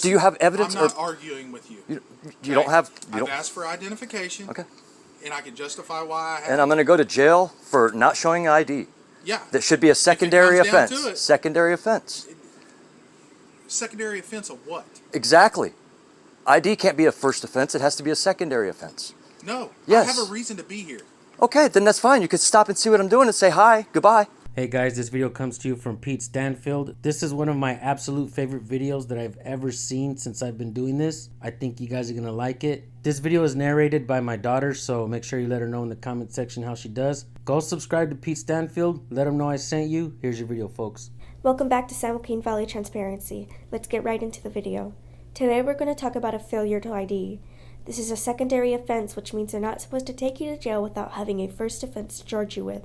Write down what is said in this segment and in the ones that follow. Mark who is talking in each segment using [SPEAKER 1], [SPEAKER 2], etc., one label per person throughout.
[SPEAKER 1] Do you have evidence?
[SPEAKER 2] I'm not arguing with you.
[SPEAKER 1] You don't have...
[SPEAKER 2] I've asked for identification.
[SPEAKER 1] Okay.
[SPEAKER 2] And I can justify why I have.
[SPEAKER 1] And I'm going to go to jail for not showing ID.
[SPEAKER 2] Yeah.
[SPEAKER 1] That should be a secondary offense. Secondary offense.
[SPEAKER 2] Secondary offense of what?
[SPEAKER 1] Exactly. ID can't be a first offense. It has to be a secondary offense.
[SPEAKER 2] No.
[SPEAKER 1] Yes.
[SPEAKER 2] I have a reason to be here.
[SPEAKER 1] Okay, then that's fine. You could stop and see what I'm doing and say hi, goodbye.
[SPEAKER 3] Hey guys, this video comes to you from Pete Stanfield. This is one of my absolute favorite videos that I've ever seen since I've been doing this. I think you guys are gonna like it. This video is narrated by my daughter, so make sure you let her know in the comment section how she does. Go subscribe to Pete Stanfield. Let him know I sent you. Here's your video, folks.
[SPEAKER 4] Welcome back to San Joaquin Valley Transparency. Let's get right into the video. Today we're going to talk about a failure to ID. This is a secondary offense, which means they're not supposed to take you to jail without having a first offense to charge you with.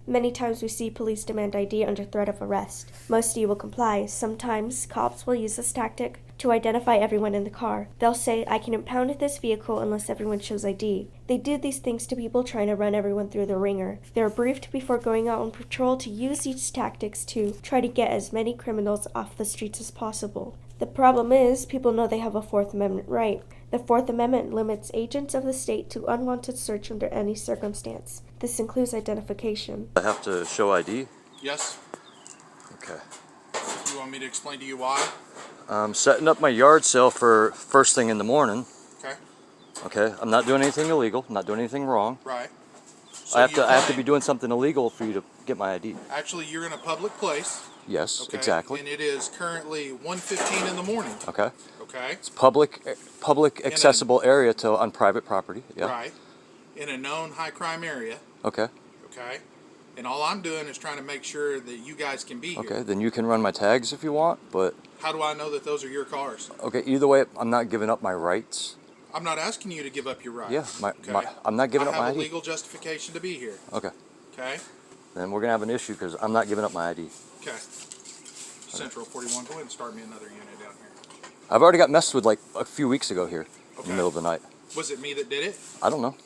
[SPEAKER 4] Many times we see police demand ID under threat of arrest. Most of you will comply. Sometimes cops will use this tactic to identify everyone in the car. They'll say, I can impound this vehicle unless everyone shows ID. They do these things to people trying to run everyone through the ringer. They're briefed before going out on patrol to use these tactics to try to get as many criminals off the streets as possible. The problem is, people know they have a Fourth Amendment right. The Fourth Amendment limits agents of the state to unwanted search under any circumstance. This includes identification.
[SPEAKER 1] I have to show ID?
[SPEAKER 2] Yes.
[SPEAKER 1] Okay.
[SPEAKER 2] You want me to explain to you why?
[SPEAKER 1] I'm setting up my yard sale for first thing in the morning.
[SPEAKER 2] Okay.
[SPEAKER 1] Okay, I'm not doing anything illegal. I'm not doing anything wrong.
[SPEAKER 2] Right. So
[SPEAKER 1] I have to be doing something illegal for you to get my ID.
[SPEAKER 2] Actually, you're in a public place.
[SPEAKER 1] Yes,
[SPEAKER 2] Okay.
[SPEAKER 1] exactly.
[SPEAKER 2] And it is currently 1:15 in the morning.
[SPEAKER 1] Okay.
[SPEAKER 2] Okay.
[SPEAKER 1] It's public accessible area to on private property. Yeah.
[SPEAKER 2] Right. In a known high crime area.
[SPEAKER 1] Okay.
[SPEAKER 2] Okay. And all I'm doing is trying to make sure that you guys can be here.
[SPEAKER 1] Okay, then you can run my tags if you want, but...
[SPEAKER 2] How do I know that those are your cars?
[SPEAKER 1] Okay, either way, I'm not giving up my rights.
[SPEAKER 2] I'm not asking you to give up your rights.
[SPEAKER 1] Yeah, I'm not giving up my ID.
[SPEAKER 2] I have a legal justification to be here.
[SPEAKER 1] Okay.
[SPEAKER 2] Okay.
[SPEAKER 1] Then we're going to have an issue because I'm not giving up my ID.
[SPEAKER 2] Okay. Central 41, go ahead and start me another unit down here.
[SPEAKER 1] I've already got messed with like a few weeks ago here in the middle of the night.
[SPEAKER 2] Was it me that did it?
[SPEAKER 1] I don't know.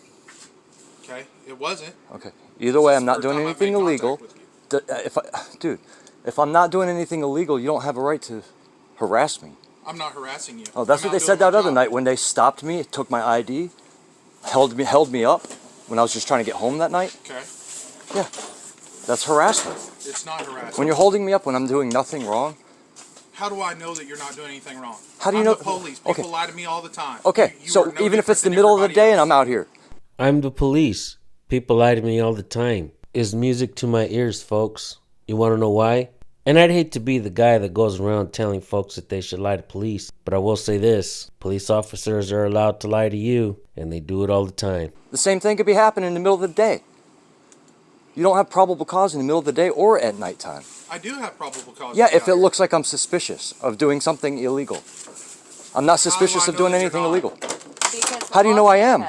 [SPEAKER 2] Okay, it wasn't.
[SPEAKER 1] Okay. Either way, I'm not doing anything illegal. Dude, if I'm not doing anything illegal, you don't have a right to harass me.
[SPEAKER 2] I'm not harassing you.
[SPEAKER 1] Oh, that's what they said that other night when they stopped me, took my ID, held me up when I was just trying to get home that night.
[SPEAKER 2] Okay.
[SPEAKER 1] Yeah. That's harassment.
[SPEAKER 2] It's not harassment.
[SPEAKER 1] When you're holding me up when I'm doing nothing wrong.
[SPEAKER 2] How do I know that you're not doing anything wrong?
[SPEAKER 1] How do you know?
[SPEAKER 2] I'm the police. People lie to me all the time.
[SPEAKER 1] Okay, so even if it's the middle of the day and I'm out here.
[SPEAKER 3] I'm the police. People lie to me all the time. Is music to my ears, folks. You want to know why? And I'd hate to be the guy that goes around telling folks that they should lie to police. But I will say this. Police officers are allowed to lie to you, and they do it all the time.
[SPEAKER 1] The same thing could be happening in the middle of the day. You don't have probable cause in the middle of the day or at nighttime.
[SPEAKER 2] I do have probable cause.
[SPEAKER 1] Yeah, if it looks like I'm suspicious of doing something illegal. I'm not suspicious of doing anything illegal. How do you know I am?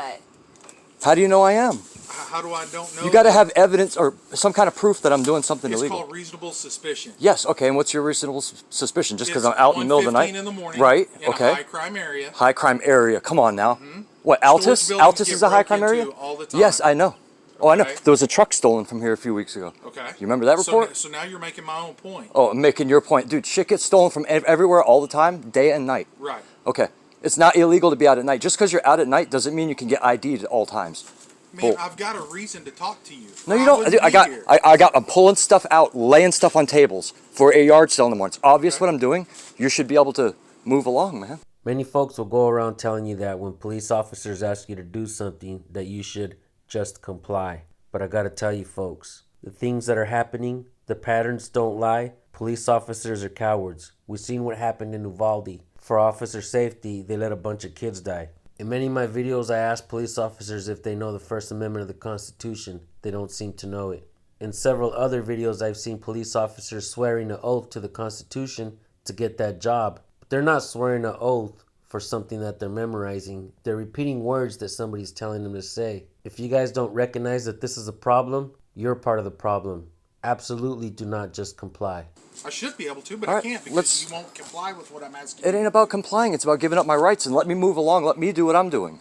[SPEAKER 1] How do you know I am?
[SPEAKER 2] How do I don't know?
[SPEAKER 1] You got to have evidence or some kind of proof that I'm doing something illegal.
[SPEAKER 2] It's called reasonable suspicion.
[SPEAKER 1] Yes, okay, and what's your reasonable suspicion? Just because I'm out in the middle of the night?
[SPEAKER 2] In the morning,
[SPEAKER 1] right,
[SPEAKER 2] in
[SPEAKER 1] okay.
[SPEAKER 2] a high crime area.
[SPEAKER 1] High crime area, come on now. What, Altus? Altus is a high crime area?
[SPEAKER 2] All the time.
[SPEAKER 1] Yes, I know. Oh,
[SPEAKER 2] okay.
[SPEAKER 1] I know. There was a truck stolen from here a few weeks ago.
[SPEAKER 2] Okay.
[SPEAKER 1] You remember that report?
[SPEAKER 2] So now you're making my own point.
[SPEAKER 1] Oh, I'm making your point. Dude, shit gets stolen from everywhere all the time, day and night.
[SPEAKER 2] Right.
[SPEAKER 1] Okay. It's not illegal to be out at night. Just because you're out at night doesn't mean you can get ID'd at all times.
[SPEAKER 2] Man, I've got a reason to talk to you.
[SPEAKER 1] No, you don't. I'm pulling stuff out, laying stuff on tables for a yard sale in the morning. It's obvious what I'm doing. You should be able to move along, man.
[SPEAKER 3] Many folks will go around telling you that when police officers ask you to do something, that you should just comply. But I gotta tell you folks, the things that are happening, the patterns don't lie. Police officers are cowards. We've seen what happened in Uvalde. For officer safety, they let a bunch of kids die. In many of my videos, I ask police officers if they know the First Amendment of the Constitution. They don't seem to know it. In several other videos, I've seen police officers swearing an oath to the Constitution to get that job. But they're not swearing an oath for something that they're memorizing. They're repeating words that somebody's telling them to say. If you guys don't recognize that this is a problem, you're part of the problem. Absolutely do not just comply.
[SPEAKER 2] I should be able to, but I can't because you won't comply with what I'm asking.
[SPEAKER 1] It ain't about complying. It's about giving up my rights and let me move along. Let me do what I'm doing.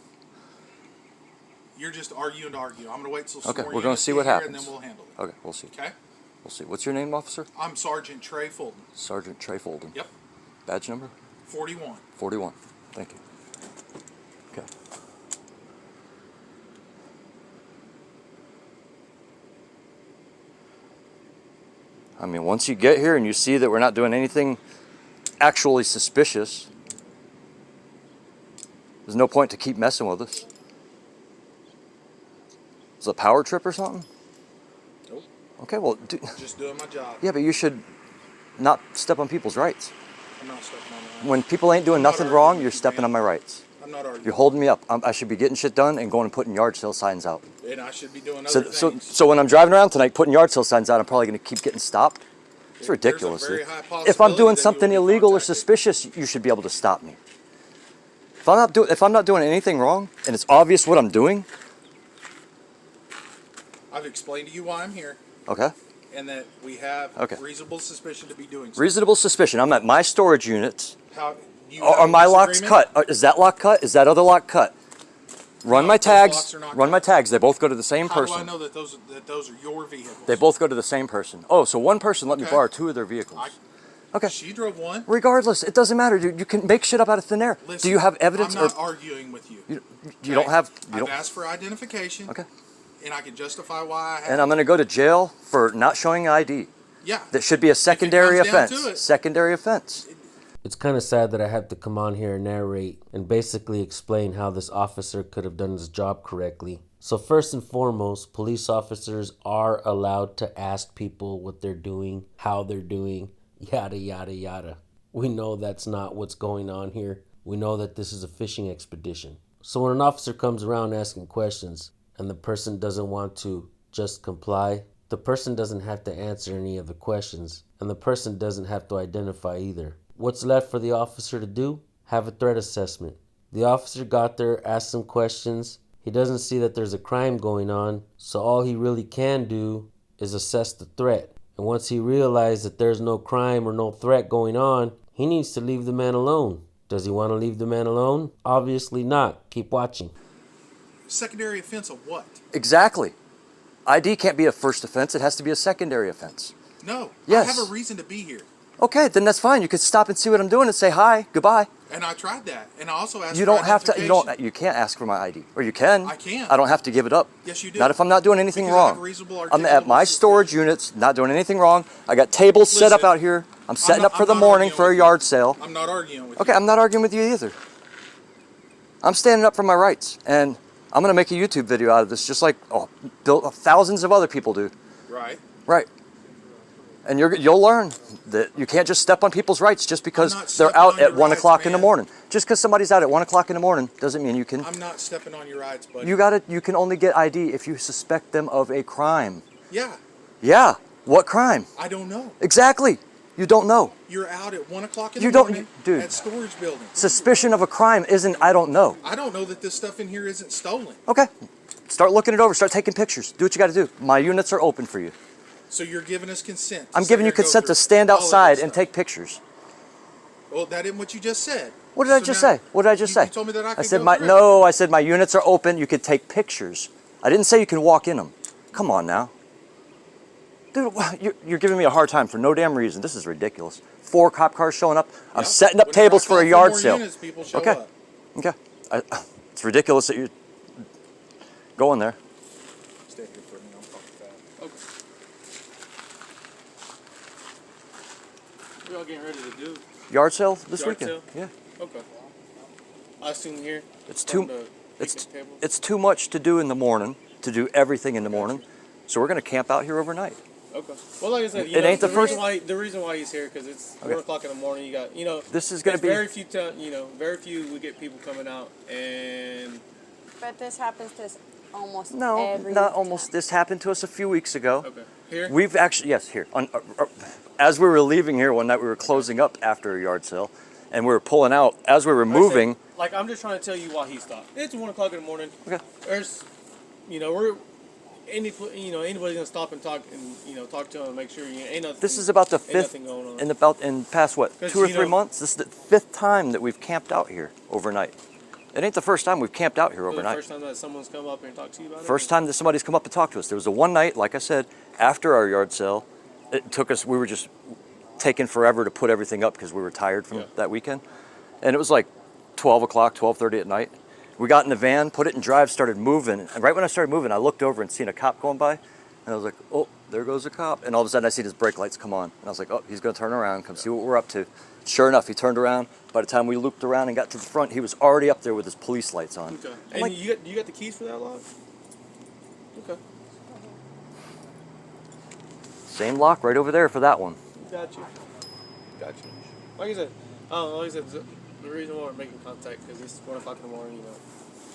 [SPEAKER 2] You're just arguing to argue. I'm going to wait till
[SPEAKER 1] okay, we're going to see what happens.
[SPEAKER 2] And then we'll handle it.
[SPEAKER 1] Okay, we'll see.
[SPEAKER 2] Okay?
[SPEAKER 1] We'll see. What's your name, officer?
[SPEAKER 2] I'm Sergeant Trey Fulton.
[SPEAKER 1] Sergeant Trey Fulton.
[SPEAKER 2] Yep.
[SPEAKER 1] Badge number?
[SPEAKER 2] 41.
[SPEAKER 1] 41. Thank you. Okay. I mean, once you get here and you see that we're not doing anything actually suspicious, there's no point to keep messing with us. Is it a power trip or something?
[SPEAKER 2] Nope.
[SPEAKER 1] Okay, well,
[SPEAKER 2] Just doing my job.
[SPEAKER 1] yeah, but you should not step on people's rights.
[SPEAKER 2] I'm not stepping on that.
[SPEAKER 1] When people ain't doing nothing wrong, you're stepping on my rights.
[SPEAKER 2] I'm not arguing.
[SPEAKER 1] You're holding me up. I should be getting shit done and going and putting yard sale signs out.
[SPEAKER 2] And I should be doing other things.
[SPEAKER 1] So when I'm driving around tonight putting yard sale signs out, I'm probably going to keep getting stopped. It's ridiculous.
[SPEAKER 2] There's a very high
[SPEAKER 1] If I'm
[SPEAKER 2] possibility
[SPEAKER 1] doing
[SPEAKER 2] that you
[SPEAKER 1] something
[SPEAKER 2] will be
[SPEAKER 1] illegal or
[SPEAKER 2] contacted.
[SPEAKER 1] suspicious, you should be able to stop me. If I'm not doing anything wrong and it's obvious what I'm doing,
[SPEAKER 2] I've explained to you why I'm here,
[SPEAKER 1] okay.
[SPEAKER 2] and that we have
[SPEAKER 1] Okay.
[SPEAKER 2] reasonable suspicion to be doing something.
[SPEAKER 1] Reasonable suspicion. I'm at my storage units.
[SPEAKER 2] How you
[SPEAKER 1] Are
[SPEAKER 2] have a
[SPEAKER 1] my locks
[SPEAKER 2] disagreement?
[SPEAKER 1] cut? Is that lock cut? Is that other lock cut? Run
[SPEAKER 2] No,
[SPEAKER 1] my
[SPEAKER 2] those
[SPEAKER 1] tags.
[SPEAKER 2] locks are not
[SPEAKER 1] Run my
[SPEAKER 2] cut.
[SPEAKER 1] tags. They both go to the same
[SPEAKER 2] How do I
[SPEAKER 1] person.
[SPEAKER 2] know that those are your vehicles?
[SPEAKER 1] They both go to the same person. Oh, so one person let me
[SPEAKER 2] Okay.
[SPEAKER 1] borrow two of their vehicles. Okay.
[SPEAKER 2] She drove one.
[SPEAKER 1] Regardless, it doesn't matter, dude. You can make shit up out of thin air.
[SPEAKER 2] Listen,
[SPEAKER 1] Do you have evidence?
[SPEAKER 2] I'm not arguing with you.
[SPEAKER 1] You don't have. You
[SPEAKER 2] I've
[SPEAKER 1] don't.
[SPEAKER 2] asked for identification.
[SPEAKER 1] Okay.
[SPEAKER 2] And I can justify why I have.
[SPEAKER 1] And I'm going to go to jail for not showing ID.
[SPEAKER 2] Yeah.
[SPEAKER 1] That should be a secondary
[SPEAKER 2] comes down
[SPEAKER 1] offense.
[SPEAKER 2] to it.
[SPEAKER 1] Secondary offense.
[SPEAKER 3] It's kind of sad that I have to come on here and narrate and basically explain how this officer could have done his job correctly. So first and foremost, police officers are allowed to ask people what they're doing, how they're doing, yada, yada, yada. We know that's not what's going on here. We know that this is a fishing expedition. So when an officer comes around asking questions and the person doesn't want to just comply, the person doesn't have to answer any of the questions and the person doesn't have to identify either. What's left for the officer to do? Have a threat assessment. The officer got there, asked some questions. He doesn't see that there's a crime going on, so all he really can do is assess the threat. And once he realizes that there's no crime or no threat going on, he needs to leave the man alone. Does he want to leave the man alone? Obviously not. Keep watching.
[SPEAKER 2] Secondary offense of what?
[SPEAKER 1] Exactly. ID can't be a first offense. It has to be a secondary offense.
[SPEAKER 2] No.
[SPEAKER 1] Yes.
[SPEAKER 2] I have a reason to be here.
[SPEAKER 1] Okay, then that's fine. You could stop and see what I'm doing and say hi, goodbye.
[SPEAKER 2] And I tried that. And I also asked
[SPEAKER 1] You
[SPEAKER 2] for
[SPEAKER 1] don't have to.
[SPEAKER 2] identification.
[SPEAKER 1] You can't ask for my ID, or you can.
[SPEAKER 2] I can't.
[SPEAKER 1] I don't have to give it up.
[SPEAKER 2] Yes, you do.
[SPEAKER 1] Not if I'm not doing anything
[SPEAKER 2] Because I have
[SPEAKER 1] wrong.
[SPEAKER 2] a reasonable,
[SPEAKER 1] I'm at my
[SPEAKER 2] articulable
[SPEAKER 1] storage
[SPEAKER 2] suspicion.
[SPEAKER 1] units, not doing anything wrong. I got tables set up
[SPEAKER 2] Listen,
[SPEAKER 1] out here. I'm setting
[SPEAKER 2] not-
[SPEAKER 1] up for
[SPEAKER 2] I'm
[SPEAKER 1] the
[SPEAKER 2] not
[SPEAKER 1] morning
[SPEAKER 2] arguing
[SPEAKER 1] for a
[SPEAKER 2] with
[SPEAKER 1] yard
[SPEAKER 2] you.
[SPEAKER 1] sale.
[SPEAKER 2] I'm not arguing with
[SPEAKER 1] Okay,
[SPEAKER 2] you.
[SPEAKER 1] I'm not arguing with you either. I'm standing up for my rights, and I'm gonna make a YouTube video out of this, just like thousands of other people do.
[SPEAKER 2] Right.
[SPEAKER 1] Right. And you'll learn that you can't just step on people's rights just because
[SPEAKER 2] I'm not
[SPEAKER 1] they're
[SPEAKER 2] stepping
[SPEAKER 1] out
[SPEAKER 2] on
[SPEAKER 1] at
[SPEAKER 2] your
[SPEAKER 1] 1
[SPEAKER 2] rights,
[SPEAKER 1] o'clock in the
[SPEAKER 2] man.
[SPEAKER 1] morning. Just because somebody's out at 1 o'clock in the morning doesn't mean you can.
[SPEAKER 2] I'm not stepping on your rights, buddy.
[SPEAKER 1] You can only get ID if you suspect them of a crime.
[SPEAKER 2] Yeah.
[SPEAKER 1] Yeah. What crime?
[SPEAKER 2] I don't know.
[SPEAKER 1] Exactly. You don't know.
[SPEAKER 2] You're out at 1 o'clock in
[SPEAKER 1] You
[SPEAKER 2] the
[SPEAKER 1] don't-
[SPEAKER 2] morning
[SPEAKER 1] dude.
[SPEAKER 2] at storage building.
[SPEAKER 1] Suspicion of a crime isn't I don't know.
[SPEAKER 2] I don't know that this stuff in here isn't stolen.
[SPEAKER 1] Okay. Start looking it over. Start taking pictures. Do what you got to do. My units are open for you.
[SPEAKER 2] So you're giving us consent.
[SPEAKER 1] I'm
[SPEAKER 2] sit
[SPEAKER 1] giving
[SPEAKER 2] here
[SPEAKER 1] you
[SPEAKER 2] and go
[SPEAKER 1] consent to
[SPEAKER 2] through
[SPEAKER 1] stand
[SPEAKER 2] all of
[SPEAKER 1] outside
[SPEAKER 2] this
[SPEAKER 1] and
[SPEAKER 2] stuff.
[SPEAKER 1] take pictures.
[SPEAKER 2] Well, that isn't what you just said.
[SPEAKER 1] What did I
[SPEAKER 2] So
[SPEAKER 1] just
[SPEAKER 2] now
[SPEAKER 1] say? What did I just
[SPEAKER 2] you,
[SPEAKER 1] say?
[SPEAKER 2] You told me that I could
[SPEAKER 1] said
[SPEAKER 2] go through it.
[SPEAKER 1] I said my units are open. You could take pictures. I didn't say you can walk in them. Come on now. Dude, you're giving me a hard time for no damn reason. This is ridiculous. 4 cop cars showing up. I'm
[SPEAKER 2] Yeah.
[SPEAKER 1] setting up
[SPEAKER 2] Whenever I
[SPEAKER 1] tables for
[SPEAKER 2] call
[SPEAKER 1] a yard
[SPEAKER 2] more
[SPEAKER 1] sale.
[SPEAKER 2] units, people show
[SPEAKER 1] Okay.
[SPEAKER 2] up.
[SPEAKER 1] Okay. It's ridiculous that you're going there.
[SPEAKER 2] Stay here for me. I'm fucking fat. Okay.
[SPEAKER 5] What y'all getting ready to do?
[SPEAKER 1] Yard sale this
[SPEAKER 5] Yard
[SPEAKER 1] weekend.
[SPEAKER 5] sale?
[SPEAKER 1] Yeah.
[SPEAKER 5] Okay. I assume here.
[SPEAKER 1] It's
[SPEAKER 5] from
[SPEAKER 1] too
[SPEAKER 5] the
[SPEAKER 1] it's
[SPEAKER 5] picnic table?
[SPEAKER 1] it's too much to do in the morning, to do everything in the morning. So we're going to camp out here overnight.
[SPEAKER 5] Okay. Well, like I said,
[SPEAKER 1] It ain't the first-
[SPEAKER 5] the reason why he's here because it's
[SPEAKER 1] Okay.
[SPEAKER 5] 1 o'clock in the morning. You got
[SPEAKER 1] This is gonna
[SPEAKER 5] there's
[SPEAKER 1] be-
[SPEAKER 5] very few very few we get people coming out and
[SPEAKER 6] But this happens to us almost
[SPEAKER 1] No,
[SPEAKER 6] every
[SPEAKER 1] not
[SPEAKER 6] time.
[SPEAKER 1] almost. This happened to us a few weeks ago.
[SPEAKER 5] okay here.
[SPEAKER 1] We've actually, yes, here. As we were leaving here one night, we were closing up after a yard sale, and we were pulling out. As we were
[SPEAKER 5] Like I said,
[SPEAKER 1] moving,
[SPEAKER 5] like I'm just trying to tell you why he stopped. It's 1 o'clock in the morning.
[SPEAKER 1] Okay.
[SPEAKER 5] There's, anybody's gonna stop and talk and talk to him and make sure ain't nothing.
[SPEAKER 1] this is about the
[SPEAKER 5] ain't
[SPEAKER 1] 5th,
[SPEAKER 5] nothing going on.
[SPEAKER 1] in past what,
[SPEAKER 5] 'Cause,
[SPEAKER 1] 2 or
[SPEAKER 5] you
[SPEAKER 1] 3
[SPEAKER 5] know-
[SPEAKER 1] months? This is the 5th time that we've camped out here overnight. It ain't the first time we've camped out here
[SPEAKER 5] Was it the
[SPEAKER 1] overnight.
[SPEAKER 5] first time that someone's come up and talked to you about it?
[SPEAKER 1] First time that somebody's come up and talked to us. There was a one night, like I said, after our yard sale. It took us, we were just taking forever to put everything up because we were tired from
[SPEAKER 5] Yeah.
[SPEAKER 1] that weekend. And it was like 12 o'clock, 12:30 at night. We got in the van, put it in drive, started moving. And right when I started moving, I looked over and seen a cop going by. And I was like, oh, there goes a cop. And all of a sudden I see his brake lights come on. And I was like, oh, he's going to turn around, come see what we're up to. Sure enough, he turned around. By the time we looped around and got to the front, he was already up there with his police lights on.
[SPEAKER 5] Okay. And
[SPEAKER 1] like,
[SPEAKER 5] you got the keys for that lock? Okay.
[SPEAKER 1] Same lock right over there for that one.
[SPEAKER 5] Got you. Like I said, the reason why we're making contact because it's 1 o'clock in the morning. You know,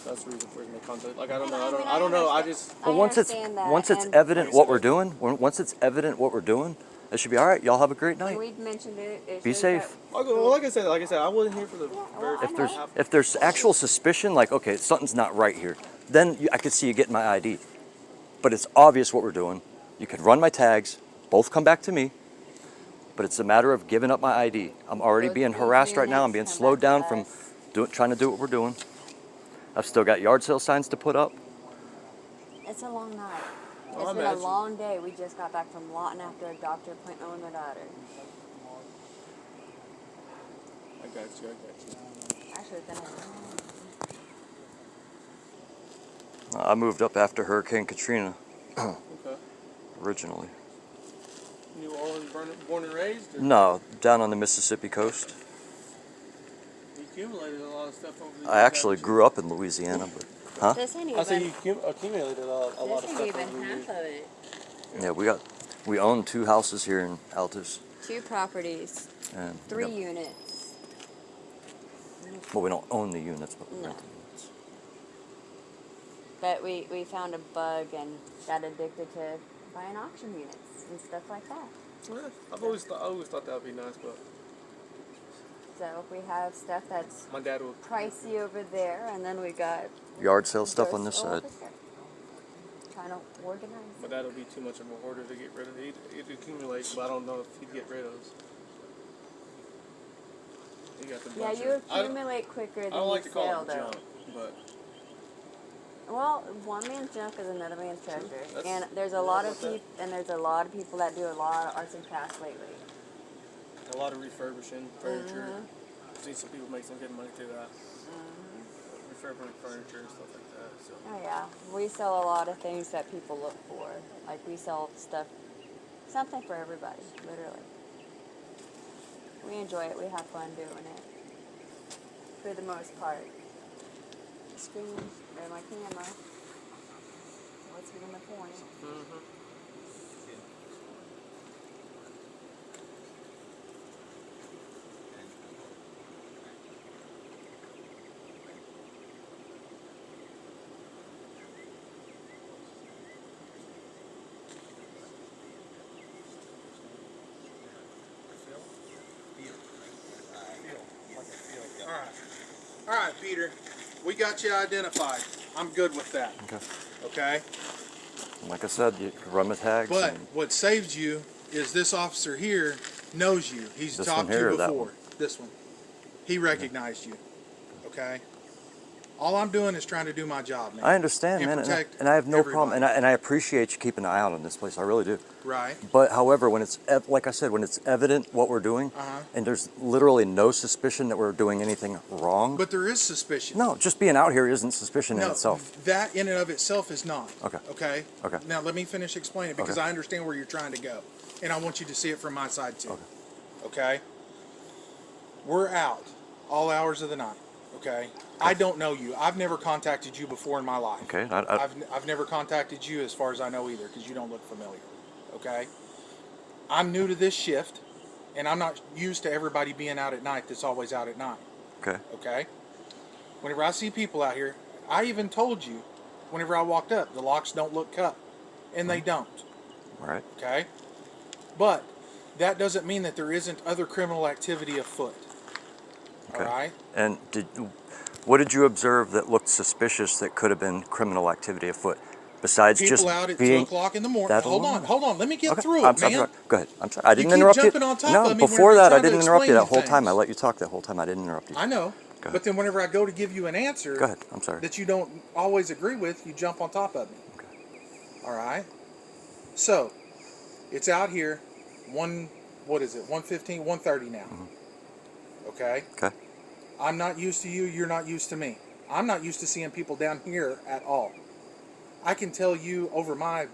[SPEAKER 5] that's the reason we're making contact. Like I don't know. I just.
[SPEAKER 1] But once it's evident what we're doing, once it's evident what we're doing, it should be all right. Y'all have a great night.
[SPEAKER 6] We've mentioned it.
[SPEAKER 1] Be safe.
[SPEAKER 5] Well, like I said, I wasn't here for the.
[SPEAKER 1] If there's actual suspicion, like okay, something's not right here, then I could see you getting my ID. But it's obvious what we're doing. You can run my tags, both come back to me. But it's a matter of giving up my ID. I'm already being harassed right now. I'm being slowed down from trying to do what we're doing. I've still got yard sale signs to put up.
[SPEAKER 6] It's a long night.
[SPEAKER 5] Well,
[SPEAKER 6] It's been a long day. We just got back from Lawton after a doctor appointment with my daughter.
[SPEAKER 5] I got you.
[SPEAKER 6] Actually, it's been
[SPEAKER 1] I moved up after Hurricane Katrina
[SPEAKER 5] Okay.
[SPEAKER 1] originally.
[SPEAKER 5] New Orleans, born and raised? Or?
[SPEAKER 1] No, down on the Mississippi coast.
[SPEAKER 5] You accumulated a lot of stuff over the years.
[SPEAKER 1] I actually grew up in Louisiana, but huh?
[SPEAKER 6] This ain't
[SPEAKER 5] I said
[SPEAKER 6] even.
[SPEAKER 5] you accumulated a lot of
[SPEAKER 6] This
[SPEAKER 5] stuff
[SPEAKER 6] ain't even
[SPEAKER 5] over the years.
[SPEAKER 6] half of it.
[SPEAKER 1] Yeah, we own 2 houses here in Altus,
[SPEAKER 6] 2 properties,
[SPEAKER 1] and
[SPEAKER 6] 3 units.
[SPEAKER 1] well, we don't own the units, but we
[SPEAKER 6] No.
[SPEAKER 1] rent the units.
[SPEAKER 6] But we found a bug and got addicted to buying auction units and stuff like that.
[SPEAKER 5] Well, I always thought that would be nice, but
[SPEAKER 6] So if we have stuff that's
[SPEAKER 5] my dad would.
[SPEAKER 6] pricey over there, and then we got
[SPEAKER 1] Yard sale stuff on this
[SPEAKER 6] grocery
[SPEAKER 1] side.
[SPEAKER 6] over here. Trying to organize.
[SPEAKER 5] My dad would be too much of a hoarder to get rid of. He'd accumulate, but I don't know if he'd get rid of those. He got the
[SPEAKER 6] Yeah,
[SPEAKER 5] bunch
[SPEAKER 6] you
[SPEAKER 5] of-
[SPEAKER 6] accumulate quicker
[SPEAKER 5] I
[SPEAKER 6] than
[SPEAKER 5] don't like
[SPEAKER 6] you
[SPEAKER 5] to call
[SPEAKER 6] sell,
[SPEAKER 5] it
[SPEAKER 6] though.
[SPEAKER 5] junk, but
[SPEAKER 6] Well, one man's junk is another man's treasure,
[SPEAKER 5] That's-
[SPEAKER 6] and there's a
[SPEAKER 5] you're
[SPEAKER 6] lot
[SPEAKER 5] right
[SPEAKER 6] of
[SPEAKER 5] about that.
[SPEAKER 6] people that do a lot of arts and crafts lately.
[SPEAKER 5] a lot of refurbishing furniture. See some people make some good money through that. Refurbishing furniture and stuff like that. So.
[SPEAKER 6] Oh yeah, we sell a lot of things that people look for. Like we sell stuff, something for everybody, literally. We enjoy it. We have fun doing it. For the most part. Screen, there's my camera. What's even the point?
[SPEAKER 2] All right, Peter. We got you identified. I'm good with that.
[SPEAKER 1] Okay.
[SPEAKER 2] Okay?
[SPEAKER 1] Like I said, you can run my tags.
[SPEAKER 2] But
[SPEAKER 1] and
[SPEAKER 2] what saves you is this officer here knows you. He's
[SPEAKER 1] This
[SPEAKER 2] talked
[SPEAKER 1] one here
[SPEAKER 2] to you
[SPEAKER 1] or that
[SPEAKER 2] before.
[SPEAKER 1] one?
[SPEAKER 2] This one. He recognized you. Okay? All I'm doing is trying to do my job, man.
[SPEAKER 1] I understand,
[SPEAKER 2] And
[SPEAKER 1] man,
[SPEAKER 2] protect
[SPEAKER 1] and I have no problem,
[SPEAKER 2] everybody.
[SPEAKER 1] and I appreciate you keeping an eye out on this place. I really do.
[SPEAKER 2] Right.
[SPEAKER 1] But however, when it's like I said, when it's evident what we're doing, and there's literally no suspicion that we're doing anything wrong.
[SPEAKER 2] But there is suspicion.
[SPEAKER 1] No, just being out here isn't suspicion in
[SPEAKER 2] No,
[SPEAKER 1] itself.
[SPEAKER 2] that in and of itself is not.
[SPEAKER 1] Okay.
[SPEAKER 2] Okay?
[SPEAKER 1] Okay.
[SPEAKER 2] Now let me finish explaining because
[SPEAKER 1] Okay.
[SPEAKER 2] I understand where you're trying to go. And I want you to see it from my side too.
[SPEAKER 1] Okay.
[SPEAKER 2] Okay? We're out all hours of the night. Okay? I don't know you. I've never contacted you before in my life.
[SPEAKER 1] Okay.
[SPEAKER 2] I've never contacted you as far as I know either because you don't look familiar. Okay? I'm new to this shift and I'm not used to everybody being out at night that's always out at night.
[SPEAKER 1] Okay.
[SPEAKER 2] Okay? Whenever I see people out here, I even told you whenever I walked up, the locks don't look cut. And they don't.
[SPEAKER 1] All right.
[SPEAKER 2] Okay? But that doesn't mean that there isn't other criminal activity afoot.
[SPEAKER 1] Okay.
[SPEAKER 2] All right?
[SPEAKER 1] And what did you observe that looked suspicious that could have been criminal activity afoot? Besides
[SPEAKER 2] People
[SPEAKER 1] just
[SPEAKER 2] out at
[SPEAKER 1] being
[SPEAKER 2] 2 o'clock in the morning.
[SPEAKER 1] that
[SPEAKER 2] Hold
[SPEAKER 1] alone?
[SPEAKER 2] on. Let me get
[SPEAKER 1] Okay.
[SPEAKER 2] through
[SPEAKER 1] I'm
[SPEAKER 2] it,
[SPEAKER 1] sorry.
[SPEAKER 2] man.
[SPEAKER 1] Go ahead. I'm sorry. I didn't
[SPEAKER 2] keep
[SPEAKER 1] interrupt you.
[SPEAKER 2] jumping on top
[SPEAKER 1] No,
[SPEAKER 2] of me
[SPEAKER 1] before
[SPEAKER 2] whenever
[SPEAKER 1] that,
[SPEAKER 2] you're
[SPEAKER 1] I
[SPEAKER 2] trying to
[SPEAKER 1] didn't interrupt you
[SPEAKER 2] explain
[SPEAKER 1] that whole
[SPEAKER 2] me
[SPEAKER 1] time. I
[SPEAKER 2] things.
[SPEAKER 1] let you talk that whole time. I didn't interrupt you.
[SPEAKER 2] I know.
[SPEAKER 1] Go ahead.
[SPEAKER 2] But then whenever I go to give you an answer
[SPEAKER 1] Go ahead. I'm sorry.
[SPEAKER 2] that you don't always agree with, you jump on top of me.
[SPEAKER 1] Okay.
[SPEAKER 2] All right? So, it's out here, 1:30 now.
[SPEAKER 1] Mm-hmm.
[SPEAKER 2] Okay?
[SPEAKER 1] Okay.
[SPEAKER 2] I'm not used to you. You're not used to me. I'm not used to seeing people down here at all. I can tell you over my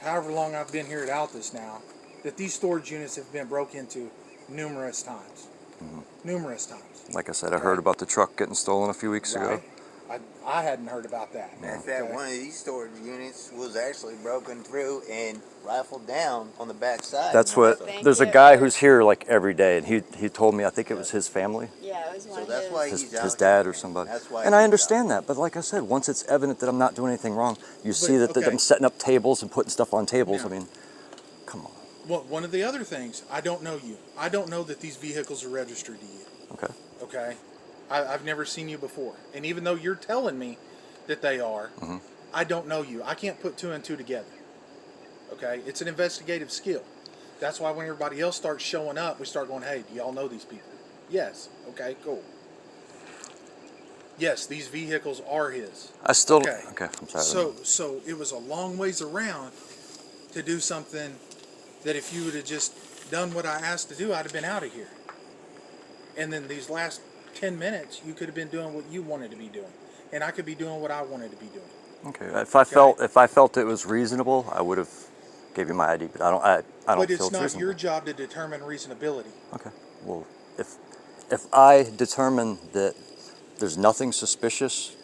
[SPEAKER 2] however long I've been here at Altus now that these storage units have been broke into numerous times. Numerous times.
[SPEAKER 1] Like I said, I heard about the truck getting stolen a few weeks ago.
[SPEAKER 2] Right? I hadn't heard about that.
[SPEAKER 7] In fact, one of these storage units was actually broken through and rifled down on the back side.
[SPEAKER 1] That's what.
[SPEAKER 6] Thank
[SPEAKER 1] There's a
[SPEAKER 6] you.
[SPEAKER 1] guy who's here like every day, and he told me, I think it was his family,
[SPEAKER 6] Yeah, it was one
[SPEAKER 7] So
[SPEAKER 6] of
[SPEAKER 7] that's
[SPEAKER 6] his.
[SPEAKER 7] why
[SPEAKER 1] his,
[SPEAKER 7] he's out
[SPEAKER 1] his
[SPEAKER 7] here.
[SPEAKER 1] dad or somebody.
[SPEAKER 7] That's why
[SPEAKER 1] And I
[SPEAKER 7] he's
[SPEAKER 1] understand that, but like I said, once it's evident that I'm not doing anything wrong, you see that
[SPEAKER 2] okay.
[SPEAKER 1] I'm setting up tables and putting stuff on tables.
[SPEAKER 2] Yeah.
[SPEAKER 1] I mean, come on.
[SPEAKER 2] Well, one of the other things, I don't know you. I don't know that these vehicles are registered to you.
[SPEAKER 1] Okay.
[SPEAKER 2] Okay? I've never seen you before. And even though you're telling me that they are, I don't know you. I can't put two and two together. Okay? It's an investigative skill. That's why when everybody else starts showing up, we start going, hey, do y'all know these people? Yes. Okay, cool. Yes, these vehicles are his.
[SPEAKER 1] I still.
[SPEAKER 2] Okay.
[SPEAKER 1] Okay. I'm sorry.
[SPEAKER 2] So it was a long ways around to do something that if you would have just done what I asked to do, I'd have been out of here. And then these last 10 minutes, you could have been doing what you wanted to be doing. And I could be doing what I wanted to be doing.
[SPEAKER 1] Okay. If I felt it was reasonable, I would have gave you my ID. But I don't. I don't
[SPEAKER 2] But
[SPEAKER 1] feel
[SPEAKER 2] it's not
[SPEAKER 1] reasonable.
[SPEAKER 2] your job to determine reasonability.
[SPEAKER 1] Okay. Well, if I determine that there's nothing suspicious,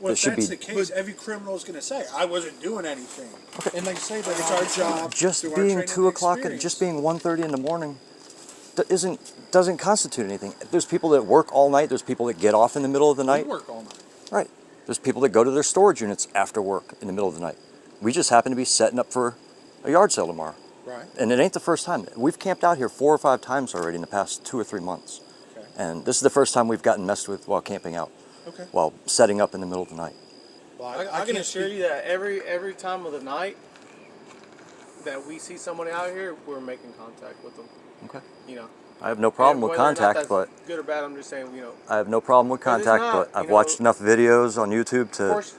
[SPEAKER 8] Well,
[SPEAKER 1] there
[SPEAKER 8] if
[SPEAKER 1] should
[SPEAKER 8] that's
[SPEAKER 1] be
[SPEAKER 8] the case, every criminal is going to say, I wasn't doing anything.
[SPEAKER 2] And they say that
[SPEAKER 8] It's
[SPEAKER 2] all
[SPEAKER 8] our
[SPEAKER 2] the time.
[SPEAKER 8] job.
[SPEAKER 1] just
[SPEAKER 8] through our
[SPEAKER 1] being
[SPEAKER 8] training
[SPEAKER 1] 2
[SPEAKER 8] and
[SPEAKER 1] o'clock and
[SPEAKER 8] experience.
[SPEAKER 1] just being 1:30 in the morning doesn't constitute anything. There's people that work all night. There's people that get off in the middle of the
[SPEAKER 2] We
[SPEAKER 1] night.
[SPEAKER 2] work all night.
[SPEAKER 1] Right. There's people that go to their storage units after work in the middle of the night. We just happen to be setting up for a yard sale tomorrow.
[SPEAKER 2] Right.
[SPEAKER 1] And it ain't the first time. We've camped out here 4 or 5 times already in the past 2 or 3 months.
[SPEAKER 2] Okay.
[SPEAKER 1] And this is the first time we've gotten messed with while camping out,
[SPEAKER 2] Okay.
[SPEAKER 1] while setting up in the middle of the night.
[SPEAKER 2] Well,
[SPEAKER 5] I can
[SPEAKER 2] can't
[SPEAKER 5] assure
[SPEAKER 2] speak-
[SPEAKER 5] you that every time of the night that we see somebody out here, we're making contact with them.
[SPEAKER 1] Okay.
[SPEAKER 5] You know.
[SPEAKER 1] I have no problem with
[SPEAKER 5] Whether or not
[SPEAKER 1] contact,
[SPEAKER 5] that's
[SPEAKER 1] but
[SPEAKER 5] good or bad, I'm just saying, you know.
[SPEAKER 1] I have no problem with
[SPEAKER 5] But it's
[SPEAKER 1] contact,
[SPEAKER 5] not,
[SPEAKER 1] but I've
[SPEAKER 5] you know,
[SPEAKER 1] watched enough videos on YouTube
[SPEAKER 5] Of
[SPEAKER 1] to,
[SPEAKER 5] course,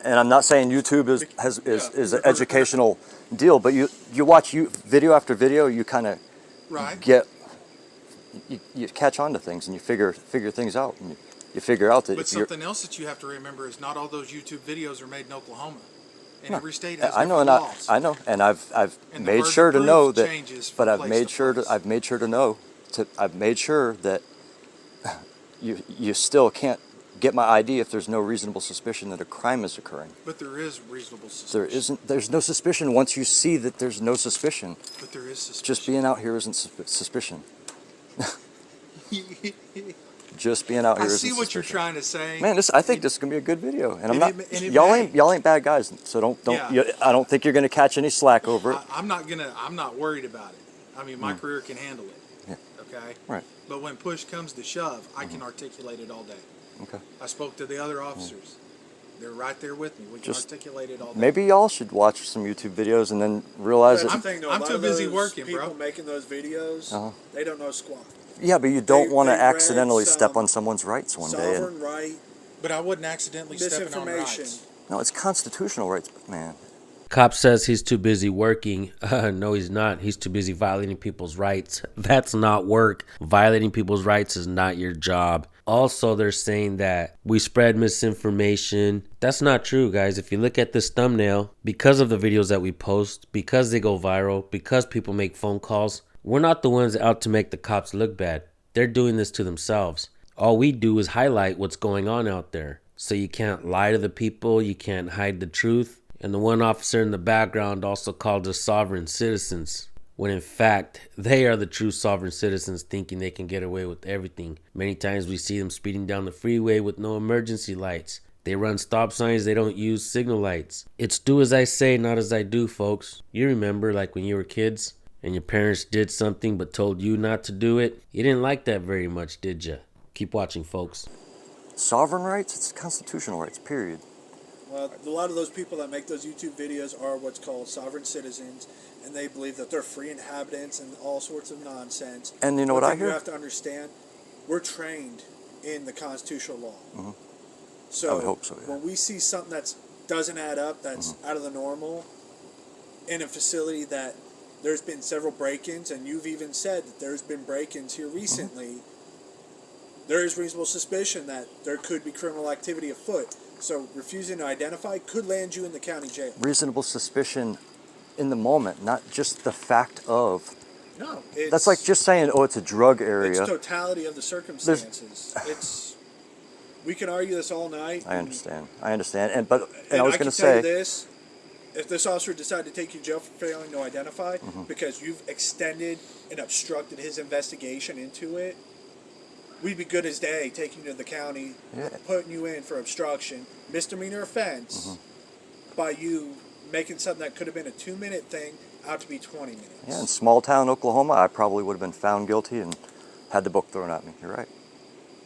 [SPEAKER 1] and I'm not saying YouTube is an educational deal, but you watch video after video, you kind of
[SPEAKER 2] Right.
[SPEAKER 1] get you catch on to things and you figure things out, and you figure out that
[SPEAKER 2] But
[SPEAKER 1] if you're
[SPEAKER 2] something else that you have to remember is not all those YouTube videos are made in Oklahoma. And
[SPEAKER 1] No.
[SPEAKER 2] every state has
[SPEAKER 1] I know,
[SPEAKER 2] different
[SPEAKER 1] and
[SPEAKER 2] laws.
[SPEAKER 1] I know, and I've
[SPEAKER 2] And the
[SPEAKER 1] made
[SPEAKER 2] burden
[SPEAKER 1] sure
[SPEAKER 2] of
[SPEAKER 1] to
[SPEAKER 2] proof
[SPEAKER 1] know that,
[SPEAKER 2] changes
[SPEAKER 1] but
[SPEAKER 2] from
[SPEAKER 1] I've
[SPEAKER 2] place
[SPEAKER 1] made
[SPEAKER 2] to
[SPEAKER 1] sure
[SPEAKER 2] place.
[SPEAKER 1] I've made sure to know I've made sure that you still can't get my ID if there's no reasonable suspicion that a crime is occurring.
[SPEAKER 2] But there is reasonable suspicion.
[SPEAKER 1] There's no suspicion once you see that there's no suspicion.
[SPEAKER 2] But there is suspicion.
[SPEAKER 1] Just being out here isn't suspicion. Just being out
[SPEAKER 2] I
[SPEAKER 1] here
[SPEAKER 2] see
[SPEAKER 1] isn't
[SPEAKER 2] what you're
[SPEAKER 1] suspicion.
[SPEAKER 2] trying to say.
[SPEAKER 1] Man, I think this is gonna be a good video, and I'm
[SPEAKER 2] And
[SPEAKER 1] not.
[SPEAKER 2] it
[SPEAKER 1] Y'all
[SPEAKER 2] may.
[SPEAKER 1] ain't bad guys, so don't.
[SPEAKER 2] Yeah.
[SPEAKER 1] I don't think you're gonna catch any slack over it.
[SPEAKER 2] I'm not worried about it. I mean, my career can handle it.
[SPEAKER 1] Yeah.
[SPEAKER 2] Okay.
[SPEAKER 1] Right.
[SPEAKER 2] But when push comes to shove, I can articulate it all day.
[SPEAKER 1] Okay.
[SPEAKER 2] I spoke to the other officers. They're right there with me. We can
[SPEAKER 1] Just
[SPEAKER 2] articulate it all day.
[SPEAKER 1] Maybe y'all should watch some YouTube videos and then realize
[SPEAKER 8] That's
[SPEAKER 1] that.
[SPEAKER 8] the thing, though.
[SPEAKER 2] I'm
[SPEAKER 8] A lot
[SPEAKER 2] too
[SPEAKER 8] of
[SPEAKER 2] busy
[SPEAKER 8] those
[SPEAKER 2] working,
[SPEAKER 8] people
[SPEAKER 2] bro.
[SPEAKER 8] making those videos,
[SPEAKER 1] Uh-huh.
[SPEAKER 8] they don't know squat.
[SPEAKER 1] Yeah, but you don't
[SPEAKER 8] They-
[SPEAKER 1] want to
[SPEAKER 8] they read
[SPEAKER 1] accidentally step
[SPEAKER 8] some
[SPEAKER 1] on someone's rights one day. And,
[SPEAKER 8] Sovereign right,
[SPEAKER 2] But I wasn't accidentally stepping on
[SPEAKER 8] misinformation.
[SPEAKER 2] rights.
[SPEAKER 1] no, it's constitutional rights, man.
[SPEAKER 3] Cop says he's too busy working. No, he's not. He's too busy violating people's rights. That's not work. Violating people's rights is not your job. Also, they're saying that we spread misinformation. That's not true, guys. If you look at this thumbnail, because of the videos that we post, because they go viral, because people make phone calls, we're not the ones out to make the cops look bad. They're doing this to themselves. All we do is highlight what's going on out there. So you can't lie to the people. You can't hide the truth. And the one officer in the background also called us sovereign citizens, when in fact, they are the true sovereign citizens thinking they can get away with everything. Many times we see them speeding down the freeway with no emergency lights. They run stop signs, they don't use signal lights. It's do as I say, not as I do, folks. You remember like when you were kids and your parents did something but told you not to do it? You didn't like that very much, did you? Keep watching, folks.
[SPEAKER 1] Sovereign rights, it's constitutional rights, period.
[SPEAKER 8] Well, a lot of those people that make those YouTube videos are what's called sovereign citizens, and they believe that they're free inhabitants and all sorts of nonsense.
[SPEAKER 1] And you know what
[SPEAKER 8] One
[SPEAKER 1] I
[SPEAKER 8] thing
[SPEAKER 1] hear?
[SPEAKER 8] You have to understand, we're trained in the constitutional law.
[SPEAKER 1] Mhm.
[SPEAKER 8] So
[SPEAKER 1] I would hope so, yeah.
[SPEAKER 8] when we see something that doesn't add up, that's out of the normal, in a facility that there's been several break-ins, and you've even said that there's been break-ins here recently, there is reasonable suspicion that there could be criminal activity afoot. So refusing to identify could land you in the county jail.
[SPEAKER 1] Reasonable suspicion in the moment, not just the fact of.
[SPEAKER 8] No,
[SPEAKER 1] That's like just saying, oh, it's a drug area.
[SPEAKER 8] It's totality of the circumstances. We can argue this all night.
[SPEAKER 1] I understand, and I was going to
[SPEAKER 8] can tell
[SPEAKER 1] say
[SPEAKER 8] you this: if this officer decided to take you to jail for failing to identify because you've extended and obstructed his investigation into it, we'd be good as day taking you to the county, putting you in for obstruction, misdemeanor offense, by you making something that could have been a 2-minute thing out to be 20 minutes.
[SPEAKER 1] Yeah, in small town Oklahoma, I probably would have been found guilty and had the book thrown at me. You're right,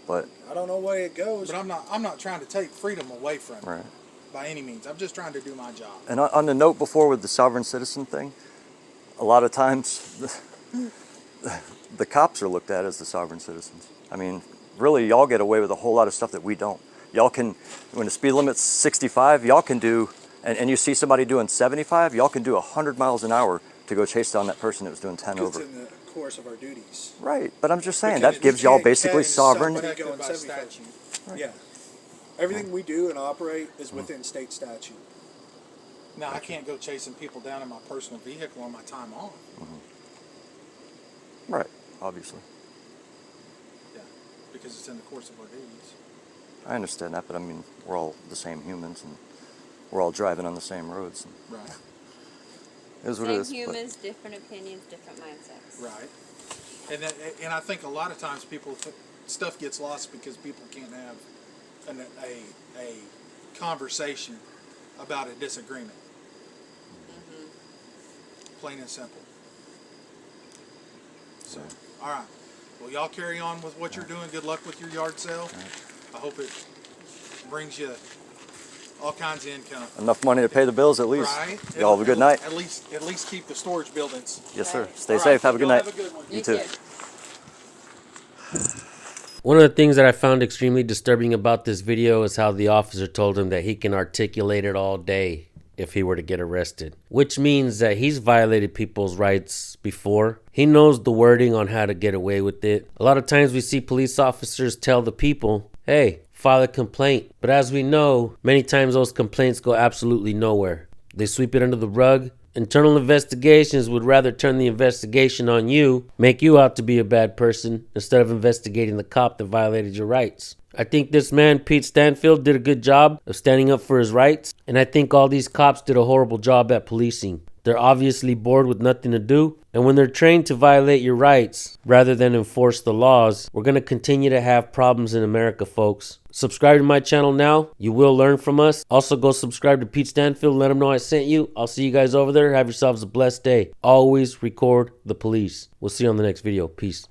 [SPEAKER 1] but
[SPEAKER 8] I don't know where it goes.
[SPEAKER 2] But I'm not trying to take freedom away from you
[SPEAKER 1] right.
[SPEAKER 2] by any means. I'm just trying to do my job.
[SPEAKER 1] And on the note before with the sovereign citizen thing, a lot of times the cops are looked at as the sovereign citizens. I mean, really, y'all get away with a whole lot of stuff that we don't. Y'all can, when the speed limit's 65, y'all can do, and you see somebody doing 75, y'all can do 100 miles an hour to go chase down that person that was doing 10 over.
[SPEAKER 8] It's in the course of our duties.
[SPEAKER 1] Right, but I'm just saying,
[SPEAKER 8] Because
[SPEAKER 1] that gives y'all basically sovereign.
[SPEAKER 8] Somebody going 75. Yeah. Everything we do and operate is within state statute.
[SPEAKER 2] Now, I can't go chasing people down in my personal vehicle on my time off.
[SPEAKER 1] Right, obviously.
[SPEAKER 2] Yeah, because it's in the course of our duties.
[SPEAKER 1] I understand that, but I mean, we're all the same humans, and we're all driving on the same roads.
[SPEAKER 2] Right.
[SPEAKER 1] It is what it
[SPEAKER 6] Same
[SPEAKER 1] is. but-
[SPEAKER 6] humans, different opinions, different mindsets.
[SPEAKER 2] Right. And I think a lot of times stuff gets lost because people can't have a conversation about a disagreement. Plain and simple. So, all right. Well, y'all carry on with what you're doing. Good luck with your yard sale. I hope it brings you all kinds of income.
[SPEAKER 1] Enough money to pay the bills at least.
[SPEAKER 2] Right.
[SPEAKER 1] Y'all have a good night.
[SPEAKER 2] At least keep the storage buildings.
[SPEAKER 1] Yes, sir.
[SPEAKER 6] Right.
[SPEAKER 1] Stay
[SPEAKER 2] All right.
[SPEAKER 1] safe. Have a good
[SPEAKER 2] Y'all
[SPEAKER 1] night.
[SPEAKER 2] Have a good one.
[SPEAKER 1] You too.
[SPEAKER 3] One of the things that I found extremely disturbing about this video is how the officer told him that he can articulate it all day if he were to get arrested, which means that he's violated people's rights before. He knows the wording on how to get away with it. A lot of times we see police officers tell the people, hey, file a complaint. But as we know, many times those complaints go absolutely nowhere. They sweep it under the rug. Internal investigations would rather turn the investigation on you, make you out to be a bad person, instead of investigating the cop that violated your rights. I think this man, Pete Stanfield, did a good job of standing up for his rights, and I think all these cops did a horrible job at policing. They're obviously bored with nothing to do, and when they're trained to violate your rights rather than enforce the laws, we're going to continue to have problems in America, folks. Subscribe to my channel now. You will learn from us. Also, go subscribe to Pete Stanfield. Let him know I sent you. I'll see you guys over there. Have yourselves a blessed day. Always record the police. We'll see you on the next video. Peace.